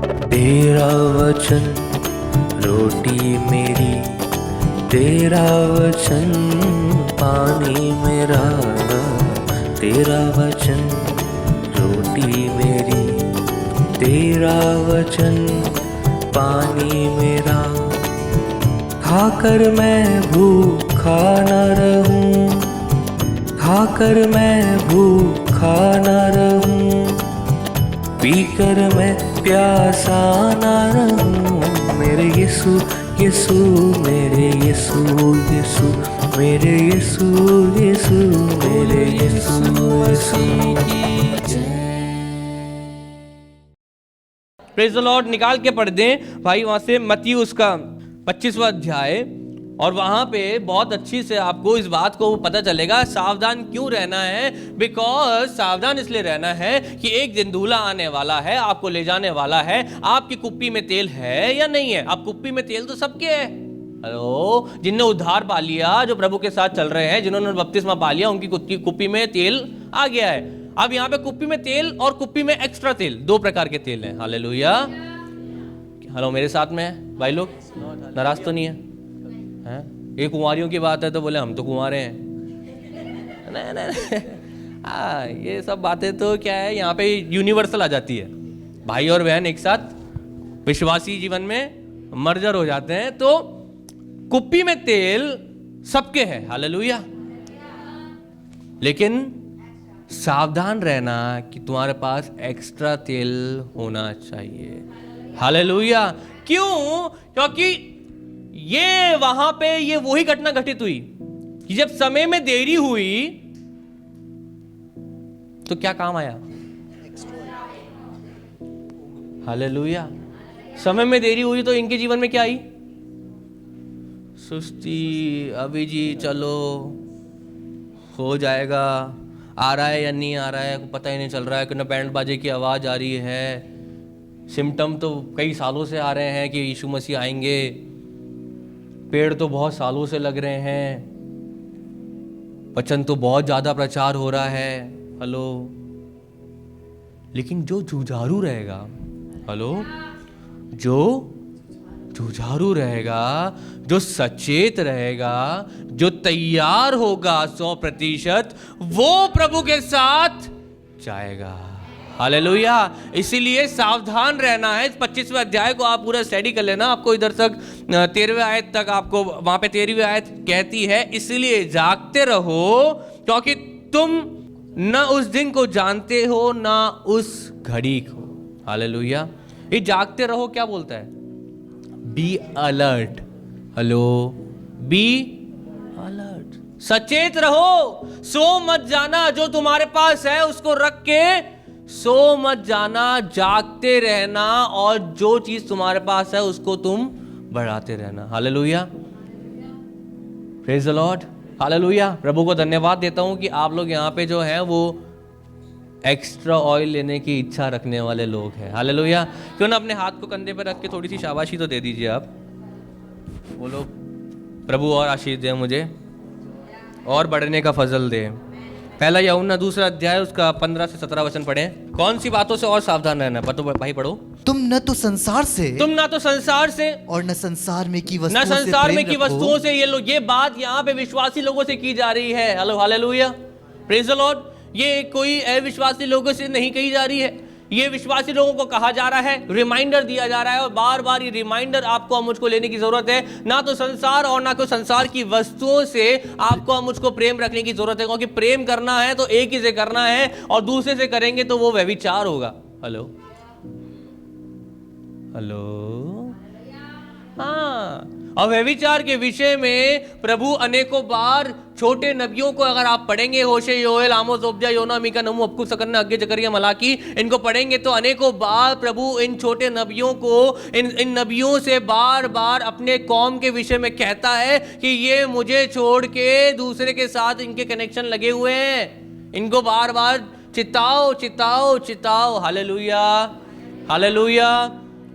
तेरा वचन रोटी मेरी, तेरा वचन पानी मेरा, तेरा वचन रोटी मेरी, तेरा वचन पानी मेरा। खाकर मैं भूखा न रहूं, खाकर मैं भूखा न रहूं, पीकर मैं प्यासा न रहूं। मेरे यीशु यीशु, मेरे यीशु यीशु, मेरे यीशु यीशु, मेरे यीशु यीशु की जय। Praise the Lord. निकाल के पढ़ दें भाई वहां से मत्ती उसका 25वां अध्याय, और वहां पे बहुत अच्छी से आपको इस बात को पता चलेगा सावधान क्यों रहना है। बिकॉज सावधान इसलिए रहना है कि एक दिन दूल्हा आने वाला है, आपको ले जाने वाला है। आपकी कुप्पी में तेल है या नहीं है? अब कुप्पी में तेल तो सबके है। हेलो, जिनने उद्धार पा लिया, जो प्रभु के साथ चल रहे हैं, जिन्होंने बपतिस्मा पा लिया, उनकी कुप्पी में तेल आ गया है। अब यहाँ पे कुप्पी में तेल और कुप्पी में एक्स्ट्रा तेल, दो प्रकार के तेल हैं। हालेलुया। हेलो, मेरे साथ में है भाई लोग, नाराज तो नहीं है? ये कुंवारियों की बात है तो बोले हम तो कुंवारे हैं। नहीं, ये सब बातें तो क्या है, यहाँ पे यूनिवर्सल आ जाती है। भाई और बहन एक साथ विश्वासी जीवन में मर्जर हो जाते हैं। तो कुप्पी में तेल सबके है। हालेलुया। लेकिन सावधान रहना कि तुम्हारे पास एक्स्ट्रा तेल होना चाहिए। हालेलुया। क्यों? क्योंकि ये वहां पे ये वही घटना घटित हुई कि जब समय में देरी हुई तो क्या काम आया? हालेलुया। समय में देरी हुई तो इनके जीवन में क्या आई? सुस्ती। अभी जी चलो हो जाएगा, आ रहा है या नहीं आ रहा है पता ही नहीं चल रहा है, कि बैंड बाजे की आवाज आ रही है। सिम्टम तो कई सालों से आ रहे हैं कि यीशु मसीह आएंगे, पेड़ तो बहुत सालों से लग रहे हैं, वचन तो बहुत ज्यादा प्रचार हो रहा है। हेलो, लेकिन जो जुझारू रहेगा, हेलो, जो जुझारू रहेगा, जो सचेत रहेगा, जो तैयार होगा 100%, वो प्रभु के साथ जाएगा। हालेलुया। इसीलिए सावधान रहना है। इस 25वें अध्याय को आप पूरा स्टडी कर लेना। आपको इधर तक 13वें आयत तक, आपको वहां पे 13वीं आयत कहती है, इसलिए जागते रहो क्योंकि तुम न उस दिन को जानते हो न उस घड़ी को। हालेलुया। ये जागते रहो क्या बोलता है? Be alert. Hello, be alert, सचेत रहो। सो मत जाना, जो तुम्हारे पास है उसको रख के सो मत जाना, जागते रहना, और जो चीज तुम्हारे पास है उसको तुम बढ़ाते रहना। Hallelujah. Praise the Lord. Hallelujah. प्रभु को धन्यवाद देता हूं कि आप लोग यहाँ पे जो है वो एक्स्ट्रा ऑयल लेने की इच्छा रखने वाले लोग हैं। हालेलुया। क्यों ना अपने हाथ को कंधे पर रख के थोड़ी सी शाबाशी तो दे दीजिए आप। बोलो प्रभु और आशीष दे मुझे और बढ़ने का फजल दे। पहला यूहन्ना 2 अध्याय उसका 15 से 17 वचन पढ़ें। कौन सी बातों से और सावधान रहना है? भाई पढ़ो। तुम न तो संसार से और न संसार में की वस्तुओं से ये बात यहाँ पे विश्वासी लोगों से की जा रही है। Hello, hallelujah, praise the Lord. ये कोई अविश्वासी लोगों से नहीं कही जा रही है, ये विश्वासी लोगों को कहा जा रहा है, रिमाइंडर दिया जा रहा है। और बार बार ये रिमाइंडर आपको और मुझको लेने की जरूरत है। ना तो संसार और ना कोई संसार की वस्तुओं से आपको और मुझको प्रेम रखने की जरूरत है, क्योंकि प्रेम करना है तो एक ही से करना है, और दूसरे से करेंगे तो वो व्यभिचार होगा। हेलो, हेलो, हाँ। और व्यभिचार के विषय में प्रभु अनेकों बार छोटे नबियों को अगर आप पढ़ेंगे, होशे, योएल, आमोस, ओबद्याह, योना, मीका, नहूम, हबक्कुक, सकरना, हग्गे, जकरिया, मलाकी, इनको पढ़ेंगे तो अनेकों बार प्रभु इन छोटे नबियों को, इन नबियों से बार बार अपने कौम के विषय में कहता है कि ये मुझे छोड़ के दूसरे के साथ इनके कनेक्शन लगे हुए हैं। इनको बार बार चिताओ चिताओ चिताओ। Hallelujah, hallelujah.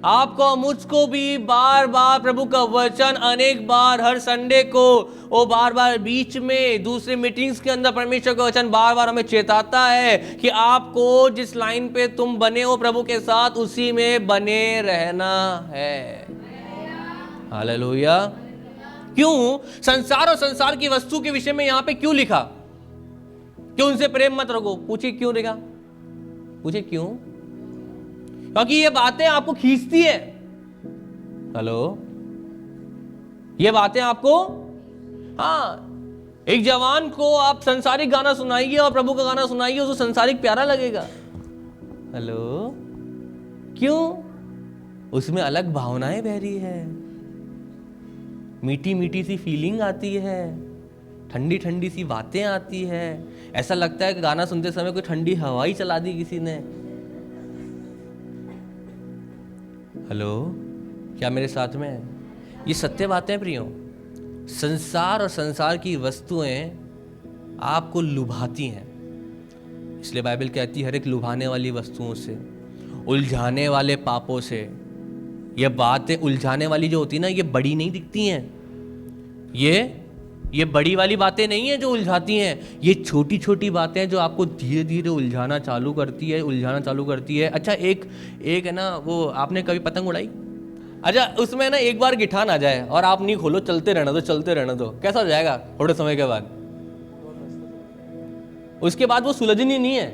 आपको मुझको भी बार बार प्रभु का वचन अनेक बार हर संडे को वो बार बार बीच में दूसरे मीटिंग्स के अंदर परमेश्वर का वचन बार बार हमें चेताता है कि आपको जिस लाइन पे तुम बने हो प्रभु के साथ उसी में बने रहना है। हालेलुया। क्यों संसार और संसार की वस्तु के विषय में यहां पे क्यों लिखा कि उनसे प्रेम मत रखो? पूछिए क्यों लिखा? पूछिए क्यों? क्योंकि ये बातें आपको खींचती है। हेलो, ये बातें आपको, हाँ, एक जवान को आप संसारिक गाना सुनाइए और प्रभु का गाना सुनाइए, उसको संसारिक प्यारा लगेगा। हेलो, क्यों? उसमें अलग भावनाएं बह रही है, मीठी मीठी सी फीलिंग आती है, ठंडी ठंडी सी बातें आती है। ऐसा लगता है कि गाना सुनते समय कोई ठंडी हवा ही चला दी किसी ने। हेलो, क्या मेरे साथ में है? ये सत्य बातें प्रियो। संसार और संसार की वस्तुएं आपको लुभाती हैं, इसलिए बाइबल कहती है हर एक लुभाने वाली वस्तुओं से, उलझाने वाले पापों से। ये बातें उलझाने वाली जो होती है ना, ये बड़ी नहीं दिखती हैं, ये बड़ी वाली बातें नहीं है जो उलझाती हैं, ये छोटी छोटी बातें जो आपको धीरे धीरे उलझाना चालू करती है। अच्छा, एक है ना, वो आपने कभी पतंग उड़ाई? अच्छा, उसमें ना एक बार गिठान आ जाए और आप नहीं खोलो, चलते रहना दो, कैसा हो जाएगा थोड़े समय के बाद? उसके बाद वो सुलझनी नहीं है,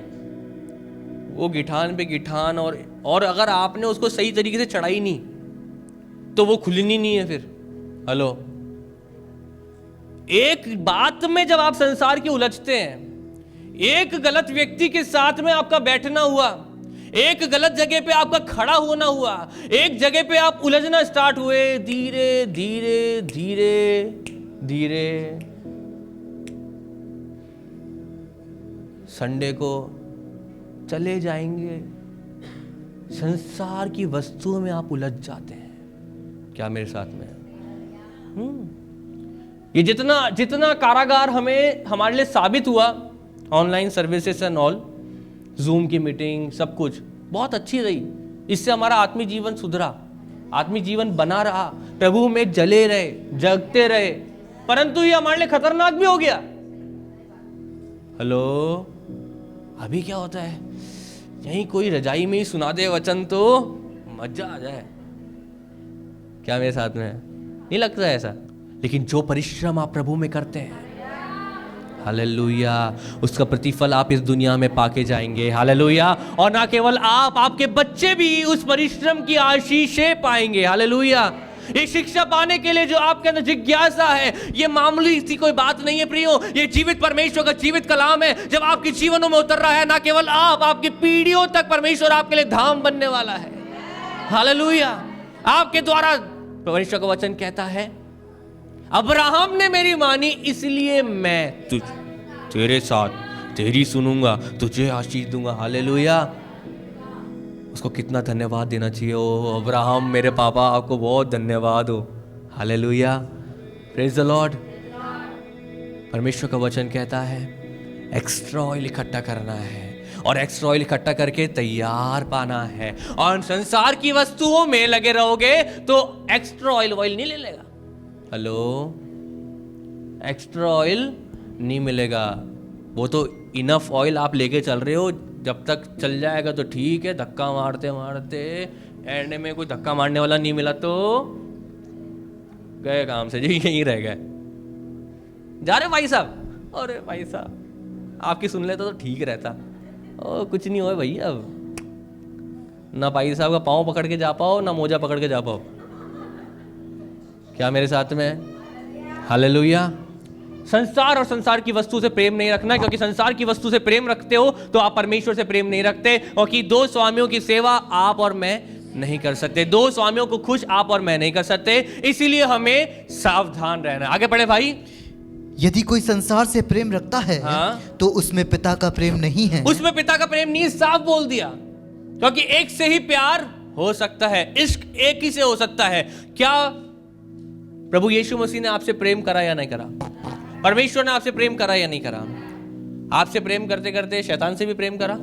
वो गिठान पे गिठान, और अगर आपने उसको सही तरीके से चढ़ाई नहीं तो वो खुलनी नहीं है फिर। हेलो, एक बात में जब आप संसार की उलझते हैं, एक गलत व्यक्ति के साथ में आपका बैठना हुआ, एक गलत जगह पे आपका खड़ा होना हुआ, एक जगह पे आप उलझना स्टार्ट हुए, धीरे धीरे धीरे धीरे संडे को चले जाएंगे, संसार की वस्तुओं में आप उलझ जाते हैं। क्या मेरे साथ में? ये जितना कारागार हमारे लिए साबित हुआ, online services and all, zoom की मीटिंग, सब कुछ बहुत अच्छी रही, इससे हमारा आत्मिक जीवन सुधरा, आत्मिक जीवन बना रहा, प्रभु में जले रहे, जगते रहे, परंतु ये हमारे लिए खतरनाक भी हो गया। हेलो, अभी क्या होता है, यहीं कोई रजाई में ही सुना दे वचन तो मजा आ जाए। क्या मेरे साथ में है? नहीं लगता है ऐसा? लेकिन जो परिश्रम आप प्रभु में करते हैं, हालेलुया, उसका प्रतिफल आप इस दुनिया में पाके जाएंगे। हालेलुया। और ना केवल आप, आपके बच्चे भी उस परिश्रम की आशीषें पाएंगे। हालेलुया। ये शिक्षा पाने के लिए जो आपके अंदर जिज्ञासा है, ये मामूली सी कोई बात नहीं है प्रियो, ये जीवित परमेश्वर का जीवित कलाम है। जब आपके जीवनों में उतर रहा है, ना केवल आप, आपकी पीढ़ियों तक परमेश्वर आपके लिए धाम बनने वाला है। हालेलुया। आपके द्वारा परमेश्वर का वचन कहता है, अब्राहम ने मेरी मानी इसलिए मैं तेरे साथ तेरी सुनूंगा, तुझे आशीष दूंगा। हालेलुया। उसको कितना धन्यवाद देना चाहिए। ओ अब्राहम, मेरे पापा, आपको बहुत धन्यवाद हो। हालेलुया। Praise the Lord. परमेश्वर का वचन कहता है एक्स्ट्रा ऑयल इकट्ठा करना है, और एक्स्ट्रा ऑयल इकट्ठा करके तैयार पाना है। और संसार की वस्तुओं में लगे रहोगे तो एक्स्ट्रा ऑयल नहीं ले लेगा। हेलो, एक्स्ट्रा ऑयल नहीं मिलेगा, वो तो इनफ ऑयल आप लेके चल रहे हो, जब तक चल जाएगा तो ठीक है, धक्का मारते मारते एंड में कोई धक्का मारने वाला नहीं मिला तो गए काम से जी, यहीं रह गए। जा रहे भाई साहब, अरे भाई साहब आपकी सुन लेता तो ठीक रहता। ओ कुछ नहीं हो भैया, अब ना भाई साहब का पाँव पकड़ के जा पाओ, ना मोजा पकड़ के जा पाओ। क्या मेरे साथ में? हालेलुया। संसार और संसार की वस्तु से प्रेम नहीं रखना, क्योंकि संसार की वस्तु से प्रेम रखते हो तो आप परमेश्वर से प्रेम नहीं रखते, क्योंकि दो स्वामियों की सेवा आप और मैं नहीं कर सकते, दो स्वामियों को खुश आप और मैं नहीं कर सकते, इसीलिए हमें सावधान रहना। आगे बढ़े भाई। यदि कोई संसार से प्रेम रखता है, तो उसमें पिता का प्रेम नहीं है। उसमें पिता का प्रेम नहीं, साफ बोल दिया, क्योंकि एक से ही प्यार हो सकता है, इश्क एक ही से हो सकता है। क्या प्रभु यीशु मसीह ने आपसे प्रेम करा या नहीं करा? परमेश्वर ने आपसे प्रेम करा या नहीं करा? आपसे प्रेम करते करते शैतान से भी प्रेम करा?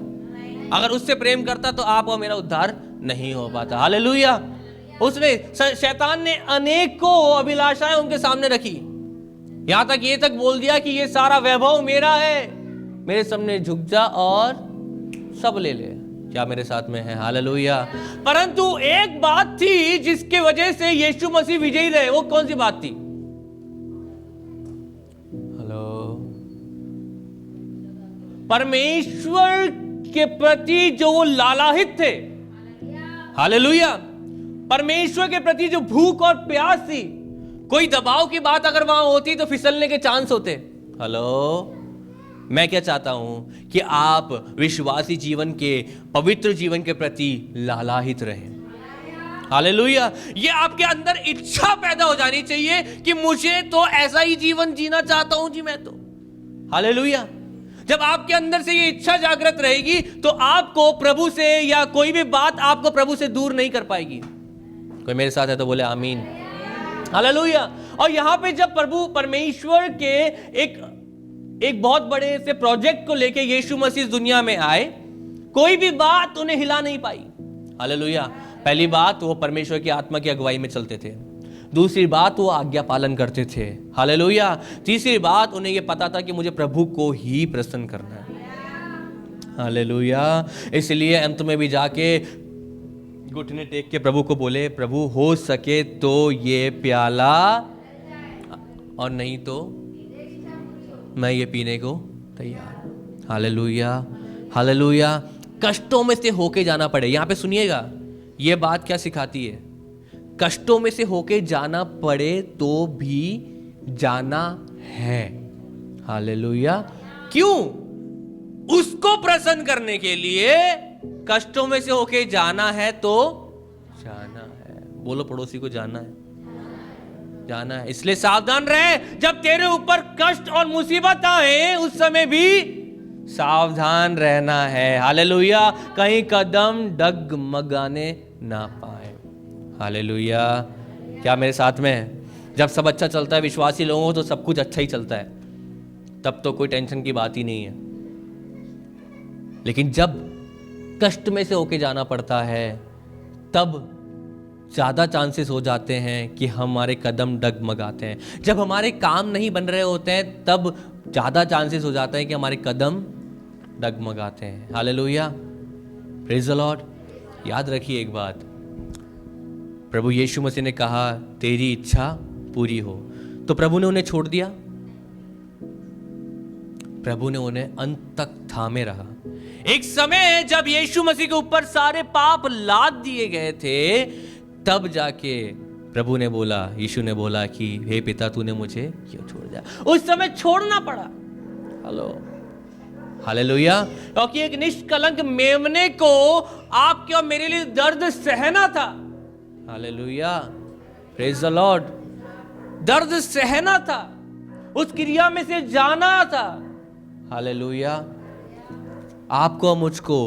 अगर उससे प्रेम करता तो आप और मेरा उद्धार नहीं हो पाता। हालेलुया। उसने शैतान ने अनेकों अभिलाषाएं उनके सामने रखी, यहां तक ये तक बोल दिया कि ये सारा वैभव मेरा है, मेरे सामने झुक जा और सब ले ले। क्या मेरे साथ में है? हालेलुया। परंतु एक बात थी जिसके वजह से यीशु मसीह विजयी रहे। वो कौन सी बात थी? हेलो, परमेश्वर के प्रति जो वो लालाहित थे। हालेलुया। परमेश्वर के प्रति जो भूख और प्यास थी, कोई दबाव की बात अगर वहां होती तो फिसलने के चांस होते। हेलो, मैं क्या चाहता हूं कि आप विश्वासी जीवन के, पवित्र जीवन के प्रति लालाहित रहें। हालेलुया। ये आपके अंदर इच्छा पैदा हो जानी चाहिए कि मुझे तो ऐसा ही जीवन जीना चाहता हूं जी मैं तो। हालेलुया। जब आपके अंदर से ये इच्छा जागृत रहेगी तो आपको प्रभु से या कोई भी बात आपको प्रभु से दूर नहीं कर पाएगी। कोई मेरे साथ है तो बोले आमीन। हालेलुया। और यहां पे जब प्रभु परमेश्वर के एक बहुत बड़े से प्रोजेक्ट को लेके यीशु मसीह इस दुनिया में आए, कोई भी बात उन्हें हिला नहीं पाई। हालेलुया। पहली बात, वो परमेश्वर की आत्मा की अगुवाई में चलते थे। दूसरी बात, वो आज्ञा पालन करते थे। हालेलुया। तीसरी बात, उन्हें यह पता था कि मुझे प्रभु को ही प्रसन्न करना है। हालेलुया। इसलिए अंत में भी जाके घुटने टेक के प्रभु को बोले, प्रभु हो सके तो ये प्याला, और नहीं तो मैं ये पीने को तैयार। हालेलुया। हालेलुया। कष्टों में से होके जाना पड़े। यहां पे सुनिएगा, ये बात क्या सिखाती है? कष्टों में से होके जाना पड़े तो भी जाना है। हालेलुया। क्यों? उसको प्रसन्न करने के लिए कष्टों में से होके जाना है तो जाना है। बोलो पड़ोसी को, जाना है, जाना है। इसलिए सावधान रहे, जब तेरे ऊपर कष्ट और मुसीबत आए उस समय भी सावधान रहना है। हालेलुया। कहीं कदम डगमगाने ना पाए। हालेलुया। क्या मेरे साथ में है? जब सब अच्छा चलता है विश्वासी लोगों को तो सब कुछ अच्छा ही चलता है, तब तो कोई टेंशन की बात ही नहीं है। लेकिन जब कष्ट में से होके जाना पड़ता है तब ज्यादा चांसेस हो जाते हैं कि हमारे कदम डगमगाते हैं। जब हमारे काम नहीं बन रहे होते हैं तब ज्यादा चांसेस हो जाता है कि हमारे कदम डगमगाते हैं। हालेलुया। Praise the Lord. याद रखिए एक बात, प्रभु यीशु मसीह ने कहा तेरी इच्छा पूरी हो, तो प्रभु ने उन्हें छोड़ दिया? प्रभु ने उन्हें अंत तक थामे रहा। एक समय जब यीशु मसीह के ऊपर सारे पाप लाद दिए गए थे, तब जाके प्रभु ने बोला, यीशु ने बोला कि हे पिता तूने मुझे क्यों छोड़ दिया? उस समय छोड़ना पड़ा। Hello, hallelujah. क्योंकि एक निष्कलंक मेमने को आपके और मेरे लिए दर्द सहना था। हालेलुया। Praise the Lord. दर्द सहना था, उस क्रिया में से जाना था। हालेलुया। आपको मुझको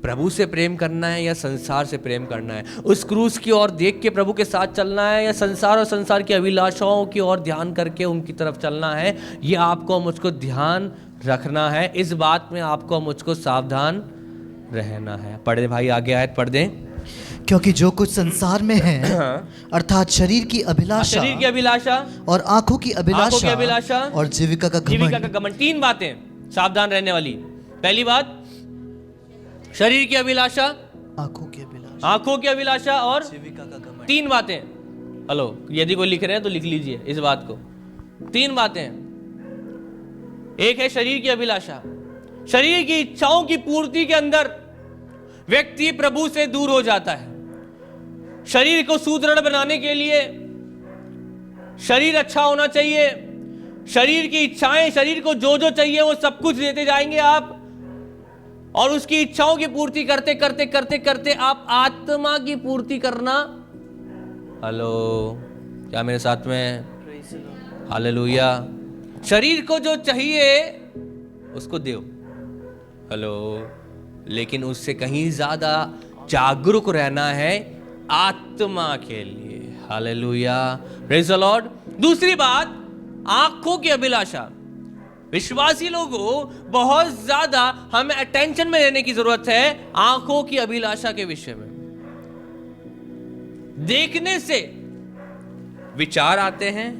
प्रभु से प्रेम करना है या संसार से प्रेम करना है? उस क्रूस की ओर देख के प्रभु के साथ चलना है या संसार और संसार की अभिलाषाओं की ओर ध्यान करके उनकी तरफ चलना है? ये आपको मुझको ध्यान रखना है। इस बात में आपको मुझको सावधान रहना है। पढ़ दे भाई, आगे आयत पढ़ दें। क्योंकि जो कुछ संसार में है अर्थात शरीर की अभिलाषा और आंखों की अभिलाषा और जीविका का घमंड। तीन बातें सावधान रहने वाली। पहली बात, शरीर की अभिलाषा, आंखों की अभिलाषा और जीविका का घमंड। तीन बातें। हेलो, यदि कोई लिख रहे हैं तो लिख लीजिए इस बात को। तीन बातें। एक है शरीर की अभिलाषा। शरीर की इच्छाओं की पूर्ति के अंदर व्यक्ति प्रभु से दूर हो जाता है। शरीर को सुदृढ़ बनाने के लिए शरीर अच्छा होना चाहिए। शरीर की इच्छाएं, शरीर को जो जो चाहिए वो सब कुछ देते जाएंगे आप, और उसकी इच्छाओं की पूर्ति करते करते करते करते आप आत्मा की पूर्ति करना। हेलो, क्या मेरे साथ में? हालेलुया। शरीर को जो चाहिए उसको दो। हेलो, लेकिन उससे कहीं ज्यादा जागरूक रहना है आत्मा के लिए। हालेलुया। Praise the Lord. दूसरी बात, आंखों की अभिलाषा। विश्वासी लोगों, बहुत ज्यादा हमें अटेंशन में रहने की जरूरत है आंखों की अभिलाषा के विषय में। देखने से विचार आते हैं,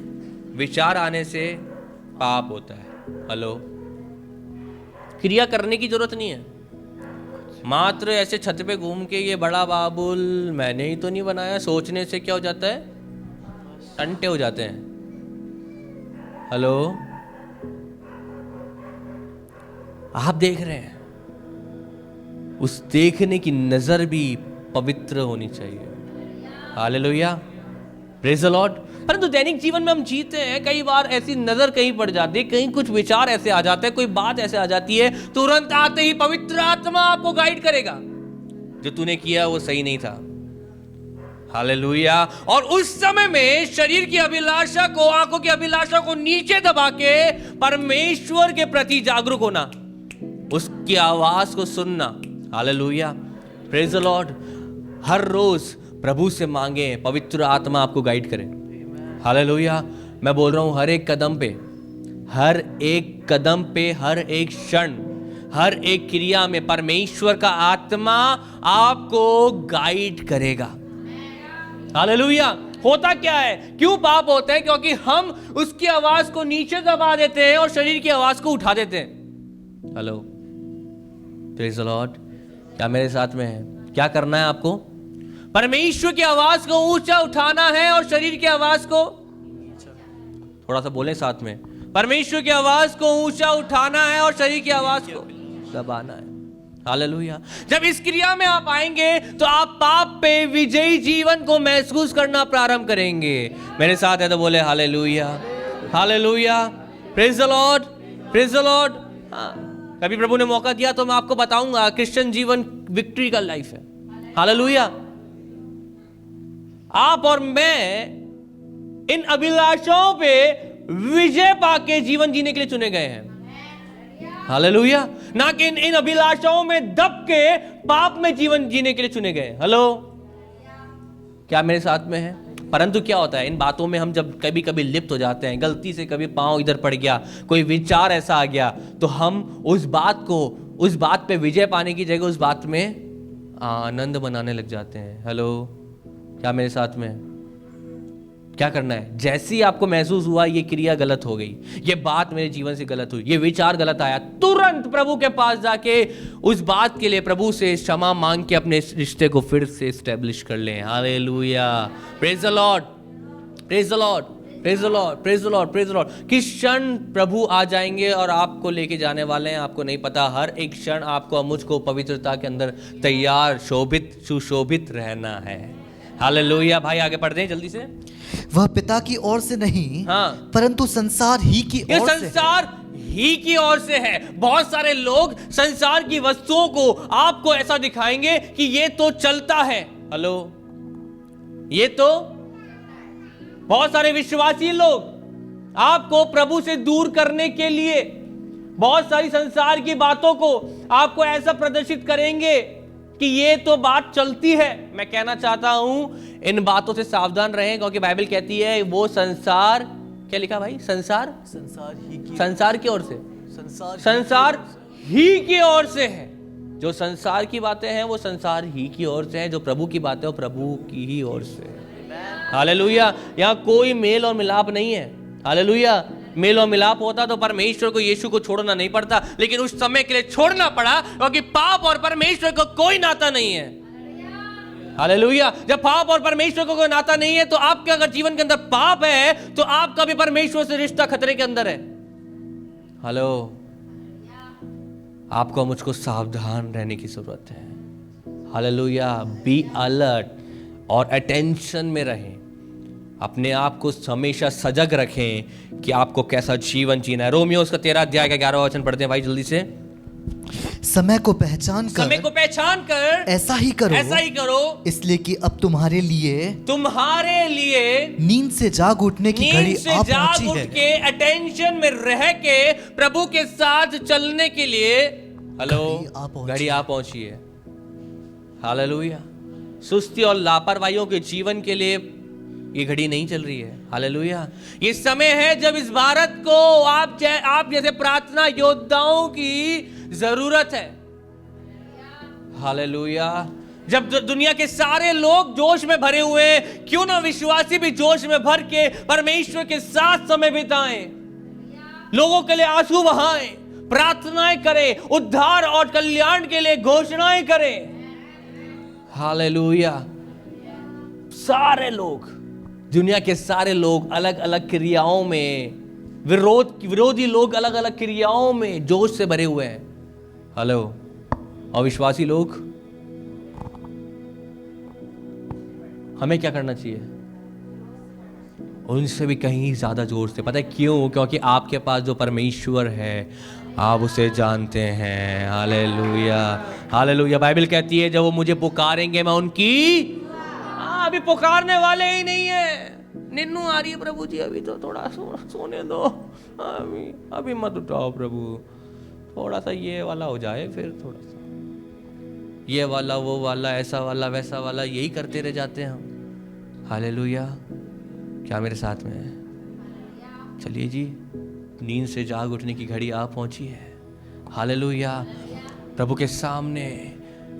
विचार आने से पाप होता है। हेलो, क्रिया करने की जरूरत नहीं है, मात्र ऐसे छत पे घूम के ये बड़ा बाबुल मैंने ही तो नहीं बनाया सोचने से क्या हो जाता है, टंटे हो जाते हैं। हेलो, आप देख रहे हैं, उस देखने की नजर भी पवित्र होनी चाहिए। Hallelujah, praise the Lord. परंतु दैनिक जीवन में हम जीते हैं, कई बार ऐसी नजर कहीं पड़ जाती है, कहीं कुछ विचार ऐसे आ जाते हैं, कोई बात ऐसे आ जाती है, तुरंत आते ही पवित्र आत्मा आपको गाइड करेगा, जो तूने किया वो सही नहीं था। हालेलुया। और उस समय में शरीर की अभिलाषा को, आंखों की अभिलाषा को नीचे दबा के परमेश्वर के प्रति जागरूक होना, उसकी आवाज को सुनना। Hallelujah, praise the Lord. हर रोज प्रभु से मांगे, पवित्र आत्मा आपको गाइड करे। हालेलुया। मैं बोल रहा हूं, हर एक कदम पे, हर एक कदम पे, हर एक क्षण, हर एक क्रिया में परमेश्वर का आत्मा आपको गाइड करेगा। हालेलुया। होता क्या है, क्यों पाप होते हैं? क्योंकि हम उसकी आवाज को नीचे दबा देते हैं और शरीर की आवाज को उठा देते हैं। Hello, praise the Lord. क्या मेरे साथ में है? क्या करना है आपको? परमेश्वर की आवाज को ऊंचा उठाना है और शरीर की आवाज को, थोड़ा सा बोले साथ में, परमेश्वर की आवाज को ऊंचा उठाना है और शरीर की आवाज को दबाना है। हालेलुया। जब इस क्रिया में आप आएंगे तो आप पाप पे विजयी जीवन को महसूस करना प्रारंभ करेंगे। मेरे साथ है तो बोले hallelujah, hallelujah, praise the Lord, praise the Lord. कभी प्रभु ने मौका दिया तो मैं आपको बताऊंगा, क्रिश्चियन जीवन विक्ट्री का लाइफ है। हालेलुया। आप और मैं इन अभिलाषाओं पे विजय पाके जीवन जीने के लिए चुने गए हैं। हालेलुया। ना कि इन अभिलाषाओं में दब के पाप में जीवन जीने के लिए चुने गए। हेलो, क्या मेरे साथ में है? परंतु क्या होता है, इन बातों में हम जब कभी कभी लिप्त हो जाते हैं, गलती से कभी पांव इधर पड़ गया, कोई विचार ऐसा आ गया, तो हम उस बात पे विजय पाने की जगह उस बात में आनंद मनाने लग जाते हैं। हेलो, क्या मेरे साथ में? क्या करना है? जैसे ही आपको महसूस हुआ ये क्रिया गलत हो गई, ये बात मेरे जीवन से गलत हुई, ये विचार गलत आया, तुरंत प्रभु के पास जाके उस बात के लिए प्रभु से क्षमा मांग के अपने रिश्ते को फिर से एस्टेब्लिश कर लें। Hallelujah, praise the Lord, praise the Lord, praise the Lord, praise the Lord, praise the Lord. किस क्षण प्रभु आ जाएंगे और आपको लेके जाने वाले हैं आपको नहीं पता। हर एक क्षण आपको, मुझको पवित्रता के अंदर तैयार, शोभित, सुशोभित रहना है। हालेलुया। भाई आगे पढ़ते हैं जल्दी से। वह पिता की ओर से नहीं, हाँ, परंतु संसार ही की ओर से, संसार ही की ओर से है। बहुत सारे लोग संसार की वस्तुओं को आपको ऐसा दिखाएंगे कि ये तो चलता है। हेलो, ये तो, बहुत सारे विश्वासी लोग आपको प्रभु से दूर करने के लिए बहुत सारी संसार की बातों को आपको ऐसा प्रदर्शित करेंगे कि ये तो बात चलती है। मैं कहना चाहता हूं, इन बातों से सावधान रहें, क्योंकि बाइबल कहती है वो संसार, क्या लिखा भाई? संसार की ओर से, संसार ही की ओर से है। जो संसार की बातें हैं वो संसार ही की ओर से है, जो प्रभु की बातें वो प्रभु की ही ओर से है। हालेलुया। यहाँ कोई मेल और मिलाप नहीं है। हालेलुया। मेल और मिलाप होता तो परमेश्वर को, यीशु को छोड़ना नहीं पड़ता, लेकिन उस समय के लिए छोड़ना पड़ा क्योंकि पाप और परमेश्वर को कोई नाता नहीं है। हालेलुया। जब पाप और परमेश्वर को कोई नाता नहीं है तो आपके अगर जीवन के अंदर पाप है तो आपका भी परमेश्वर से रिश्ता खतरे के अंदर है। हेलो, आपको मुझको सावधान रहने की जरूरत है। हालेलुया। बी अलर्ट और अटेंशन में रहें, अपने आप को हमेशा सजग रखें कि आपको कैसा जीवन जीना है। रोमियो उसका 13 अध्याय का 11वां वचन पढ़ते हैं भाई जल्दी से। समय को पहचान कर ऐसा ही करो, इसलिए कि अब तुम्हारे लिए नींद से जाग उठने की घड़ी आ पहुंची है। के अटेंशन में रह के प्रभु के साथ चलने के लिए, हेलो, घड़ी आ पहुंची है। हालेलुया। सुस्ती और लापरवाहियों के जीवन के लिए ये घड़ी नहीं चल रही है। हालेलुया। ये समय है जब इस भारत को आप जैसे प्रार्थना योद्धाओं की जरूरत है। हालेलुया। जब दुनिया के सारे लोग जोश में भरे हुए हैं, क्यों ना विश्वासी भी जोश में भर के परमेश्वर के साथ समय बिताएं, लोगों के लिए आंसू बहाएं, प्रार्थनाएं करें, उद्धार और कल्याण के लिए घोषणाएं करें। हालेलुया। सारे लोग, दुनिया के सारे लोग अलग अलग क्रियाओं में, विरोधी लोग अलग अलग क्रियाओं में जोश से भरे हुए हैं। हेलो, अविश्वासी लोग, हमें क्या करना चाहिए? उनसे भी कहीं ज्यादा जोर से। पता है क्यों? क्योंकि आपके पास जो परमेश्वर है आप उसे जानते हैं। Hallelujah, hallelujah. बाइबल कहती है जब वो मुझे पुकारेंगे मैं उनकी, अभी पुकारने वाले ही नहीं है। निन्नू आ रही है प्रभु जी, अभी तो थोड़ा सोने दो, अभी मत उठाओ प्रभु, थोड़ा सा ये वाला हो जाए, फिर थोड़ा सा ये वाला, वो वाला, ऐसा वाला, वैसा वाला, यही करते रह जाते हैं हम। हालेलुया। क्या मेरे साथ में है? चलिए जी, नींद से जाग उठने की घड़ी आ पहुंची है। हालेलुया। प्रभु के सामने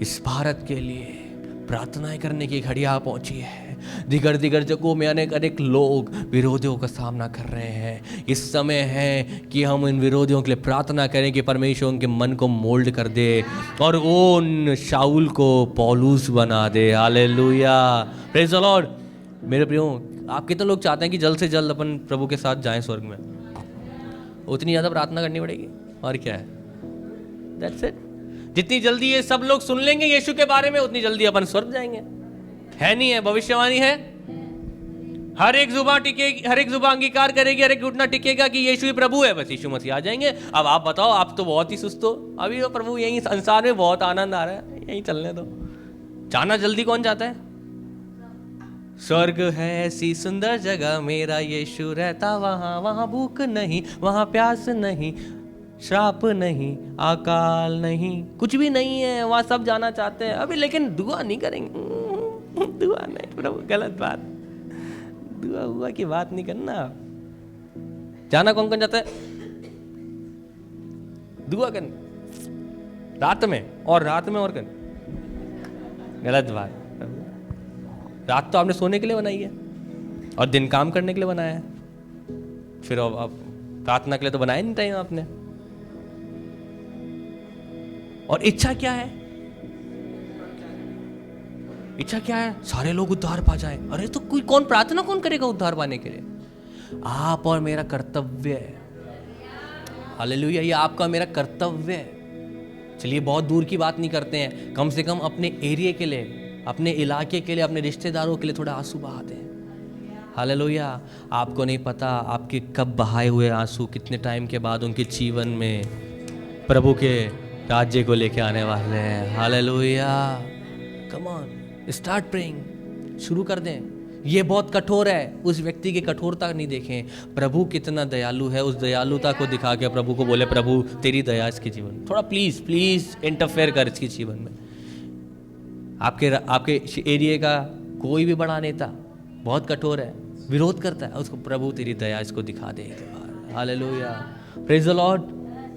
इस भारत के लिए प्रार्थनाएं करने की घड़ी आ पहुंची है। दिगर दिगर जगहों में अनेक लोग विरोधियों का सामना कर रहे हैं। इस समय है कि हम इन विरोधियों के लिए प्रार्थना करें कि परमेश्वर उनके मन को मोल्ड कर दे और उन शाऊल को पौलुस बना दे। Hallelujah, praise the Lord. मेरे प्रियो, आप कितने लोग चाहते हैं कि जल्द से जल्द अपन प्रभु के साथ जाएं स्वर्ग में? उतनी ज़्यादा प्रार्थना करनी पड़ेगी। और क्या है? That's it. जितनी जल्दी ये सब लोग सुन लेंगे यीशु के बारे में, उतनी जल्दी अपन स्वर्ग जाएंगे। है नहीं है? भविष्यवाणी है। हर एक जुबान टिकेगी, हर एक जुबान अंगीकार करेगी, हर एक घुटना टिकेगा कि यीशु ही प्रभु है, बस यीशु मसीह आ जाएंगे। अब आप बताओ, आप तो बहुत ही सुस्त हो। अभी तो प्रभु यही संसार में बहुत आनंद आ रहा है, यही चलने दो। जाना जल्दी कौन चाहता है? स्वर्ग है ऐसी सुंदर जगह, मेरा यीशु रहता वहाँ, वहाँ भूख नहीं, वहाँ प्यास नहीं, श्राप नहीं, अकाल नहीं, कुछ भी नहीं है वहाँ। सब जाना चाहते हैं अभी, लेकिन दुआ नहीं करेंगे। दुआ नहीं प्रभु, गलत बात। दुआ हुआ की बात नहीं करना। जाना कौन कौन जाता है? दुआ करने रात में, और रात में और करने, गलत बात। रात तो आपने सोने के लिए बनाई है और दिन काम करने के लिए बनाया है। फिर अब प्रार्थना के लिए तो बनाया नहीं टाइम आपने। और इच्छा क्या है? इच्छा क्या है? सारे लोग उद्धार पा जाएं। अरे तो कोई कौन प्रार्थना कौन करेगा उद्धार पाने के लिए? आप और मेरा कर्तव्य है। हालेलुया, ये आपका मेरा कर्तव्य है। चलिए बहुत दूर की बात नहीं करते हैं, कम से कम अपने एरिया के लिए, अपने इलाके के लिए, अपने रिश्तेदारों के लिए थोड़ा आंसू बहाते हैं। हालेलुया। आपको नहीं पता आपके कब बहाए हुए आंसू कितने टाइम के बाद उनके जीवन में प्रभु के राज्य को लेके आने वाले हैं। Hallelujah. Come on, start praying. शुरू कर दें। ये बहुत कठोर है, उस व्यक्ति की कठोरता नहीं देखें। प्रभु कितना दयालु है, उस दयालुता को दिखा के प्रभु को बोले, प्रभु तेरी दया इसके जीवन में, थोड़ा प्लीज प्लीज इंटरफेयर कर इसके जीवन में। आपके एरिया का कोई भी बड़ा नेता बहुत कठोर है, विरोध करता है, उसको प्रभु तेरी दया इसको दिखा दे। Hallelujah, praise the Lord,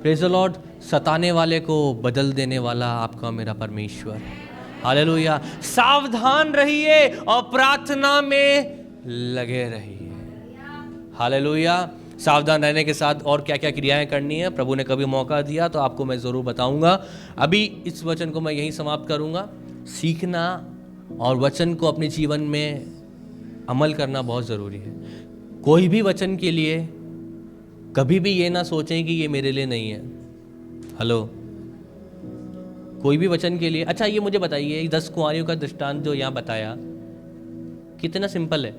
praise the Lord. सताने वाले को बदल देने वाला आपका मेरा परमेश्वर है। हालेलुया। सावधान रहिए और प्रार्थना में लगे रहिए। हालेलुया। सावधान रहने के साथ और क्या क्या क्रियाएं करनी है, प्रभु ने कभी मौका दिया तो आपको मैं ज़रूर बताऊंगा। अभी इस वचन को मैं यहीं समाप्त करूंगा। सीखना और वचन को अपने जीवन में अमल करना बहुत ज़रूरी है। कोई भी वचन के लिए कभी भी ये ना सोचें कि ये मेरे लिए नहीं है। हेलो, कोई भी वचन के लिए। अच्छा ये मुझे बताइए, 10 कुंवारियों का दृष्टांत जो यहाँ बताया कितना सिंपल है?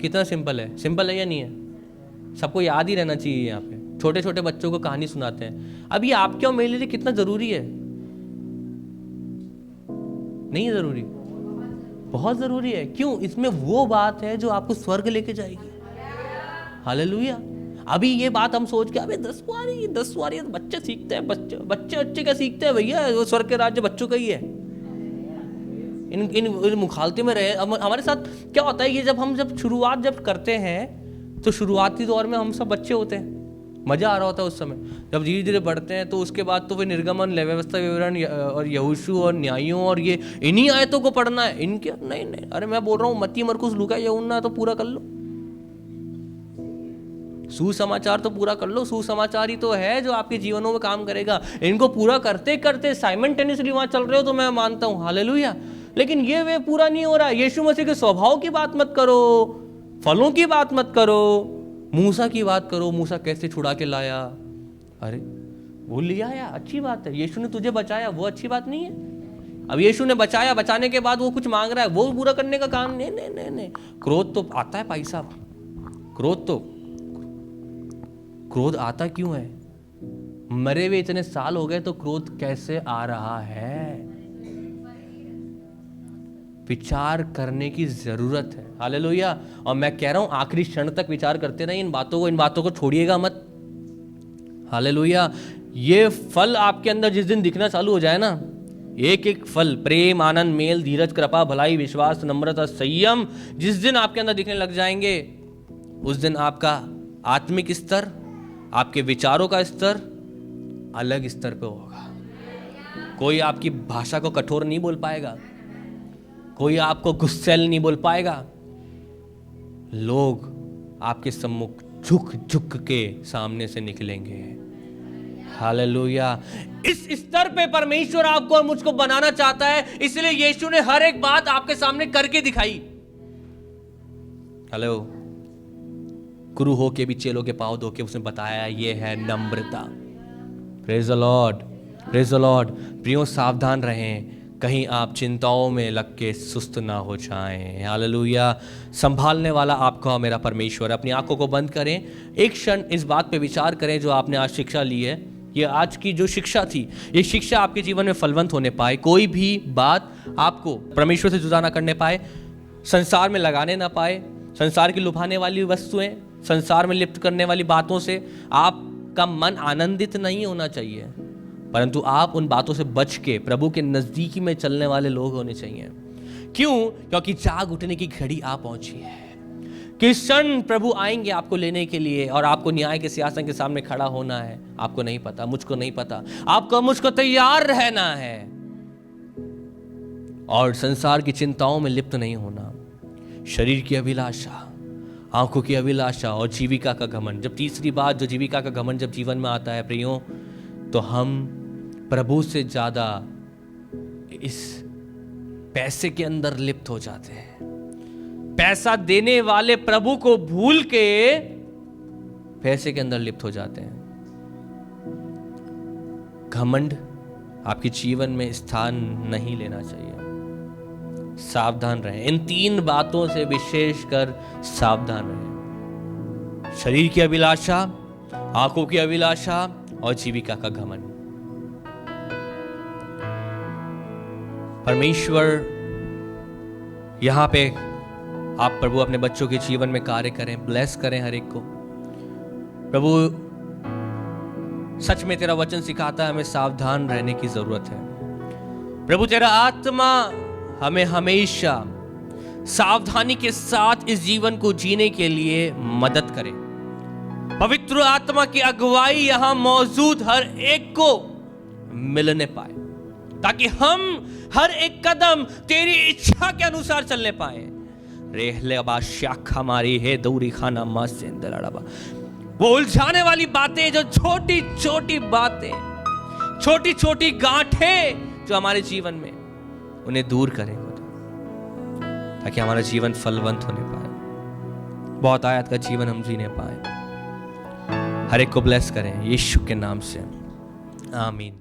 कितना सिंपल है? सिंपल है या नहीं है? सबको याद ही रहना चाहिए। यहाँ पे छोटे छोटे बच्चों को कहानी सुनाते हैं। अब ये आपके और मेरे लिए कितना ज़रूरी है? नहीं है ज़रूरी? बहुत ज़रूरी है। क्यों? इसमें वो बात है जो आपको स्वर्ग लेके जाएगी। हालेलुया। अभी ये बात हम सोच के, अबे 10 कुंवारी बच्चे सीखते हैं, बच्चे क्या सीखते हैं भैया? वो स्वर्ग के राज्य बच्चों का ही है। इन मुखालते में रहे। हमारे साथ क्या होता है, ये जब शुरुआत करते हैं तो शुरुआती दौर में हम सब बच्चे होते हैं। मजा आ रहा होता है उस समय। जब धीरे धीरे बढ़ते हैं तो उसके बाद तो फिर निर्गमन, व्यवस्था विवरण और यहोशू और न्यायों और ये इन्हीं आयतों को पढ़ना है। इनके नहीं, अरे मैं बोल रहा हूँ मत्ती, मरकुस, लूका, यूहन्ना तो पूरा कर लो, सुसमाचार तो पूरा कर लो। सुसमाचार ही तो है जो आपके जीवनों में काम करेगा। इनको पूरा करते करते साइमल्टेनियसली वहां चल रहे हो तो मैं मानता हूं, हालेलुया। लेकिन ये वे पूरा नहीं हो रहा। यीशु मसीह के स्वभाव की बात मत करो, फलों की बात मत करो, मूसा की बात करो। मूसा कैसे छुड़ा के लाया, अरे वो लिया या अच्छी बात है। यीशु ने तुझे बचाया, वो अच्छी बात नहीं है। अब यीशु ने बचाया, बचाने के बाद वो कुछ मांग रहा है, वो पूरा करने का काम नहीं। नहीं नहीं नहीं, क्रोध तो आता है भाई साहब, क्रोध आता क्यों है? मरे हुए इतने साल हो गए तो क्रोध कैसे आ रहा है? विचार करने की जरूरत है, हालेलुया। और मैं कह रहा हूं आखिरी क्षण तक विचार करते रहिए इन बातों को छोड़िएगा मत, हालेलुया। ये फल आपके अंदर जिस दिन दिखना चालू हो जाए ना, एक एक फल, प्रेम, आनंद, मेल, धीरज, कृपा, भलाई, विश्वास, नम्रता, संयम, जिस दिन आपके अंदर दिखने लग जाएंगे, उस दिन आपका आत्मिक स्तर, आपके विचारों का स्तर अलग स्तर पे होगा। कोई आपकी भाषा को कठोर नहीं बोल पाएगा, कोई आपको गुस्सैल नहीं बोल पाएगा। लोग आपके सम्मुख झुक झुक के सामने से निकलेंगे, हालेलुया। इस स्तर पे परमेश्वर आपको और मुझको बनाना चाहता है, इसलिए यीशु ने हर एक बात आपके सामने करके दिखाई। हेलो, गुरु हो के भी चेलों के पांव धो के उसने बताया ये है नम्रता। Praise the Lord, praise the Lord. प्रियो, सावधान रहें कहीं आप चिंताओं में लग के सुस्त ना हो जाएं, हालेलुया। संभालने वाला आपका मेरा परमेश्वर। अपनी आंखों को बंद करें, एक क्षण इस बात पे विचार करें जो आपने आज शिक्षा ली है। ये आज की जो शिक्षा थी, ये शिक्षा आपके जीवन में फलवंत होने पाए। कोई भी बात आपको परमेश्वर से जुदा ना करने पाए, संसार में लगाने ना पाए, संसार की लुभाने वाली वस्तुएं, संसार में लिप्त करने वाली बातों से आपका मन आनंदित नहीं होना चाहिए, परंतु आप उन बातों से बच के प्रभु के नजदीकी में चलने वाले लोग होने चाहिए। क्यों? क्योंकि जाग उठने की घड़ी आ पहुंची है। किस क्षण प्रभु आएंगे आपको लेने के लिए और आपको न्याय के सिंहासन के सामने खड़ा होना है, आपको नहीं पता, मुझको नहीं पता। आपको मुझको तैयार रहना है और संसार की चिंताओं में लिप्त नहीं होना। शरीर की अभिलाषा, आंखों की अभिलाषा और जीविका का घमंड। जब तीसरी बात जो जीविका का घमंड जब जीवन में आता है प्रियो, तो हम प्रभु से ज्यादा इस पैसे के अंदर लिप्त हो जाते हैं। पैसा देने वाले प्रभु को भूल के पैसे के अंदर लिप्त हो जाते हैं। घमंड आपके जीवन में स्थान नहीं लेना चाहिए। सावधान रहें, इन तीन बातों से विशेषकर सावधान रहें। शरीर की अभिलाषा, आंखों की अभिलाषा और जीविका का घमंड। परमेश्वर यहां पे आप प्रभु अपने बच्चों के जीवन में कार्य करें, ब्लेस करें हर एक को। प्रभु सच में तेरा वचन सिखाता है हमें सावधान रहने की जरूरत है। प्रभु तेरा आत्मा हमें हमेशा सावधानी के साथ इस जीवन को जीने के लिए मदद करे। पवित्र आत्मा की अगुवाई यहां मौजूद हर एक को मिलने पाए, ताकि हम हर एक कदम तेरी इच्छा के अनुसार चलने पाए। रेहलेबा शाखा मारी है दौरी खाना मासेंदलाबा। वो उलझाने वाली बातें, जो छोटी छोटी बातें, छोटी छोटी गांठें जो हमारे जीवन में, उन्हें दूर करें ताकि हमारा जीवन फलवंत होने पाए, बहुत आयत का जीवन हम जीने पाए। हर एक को ब्लेस करें यीशु के नाम से, आमीन।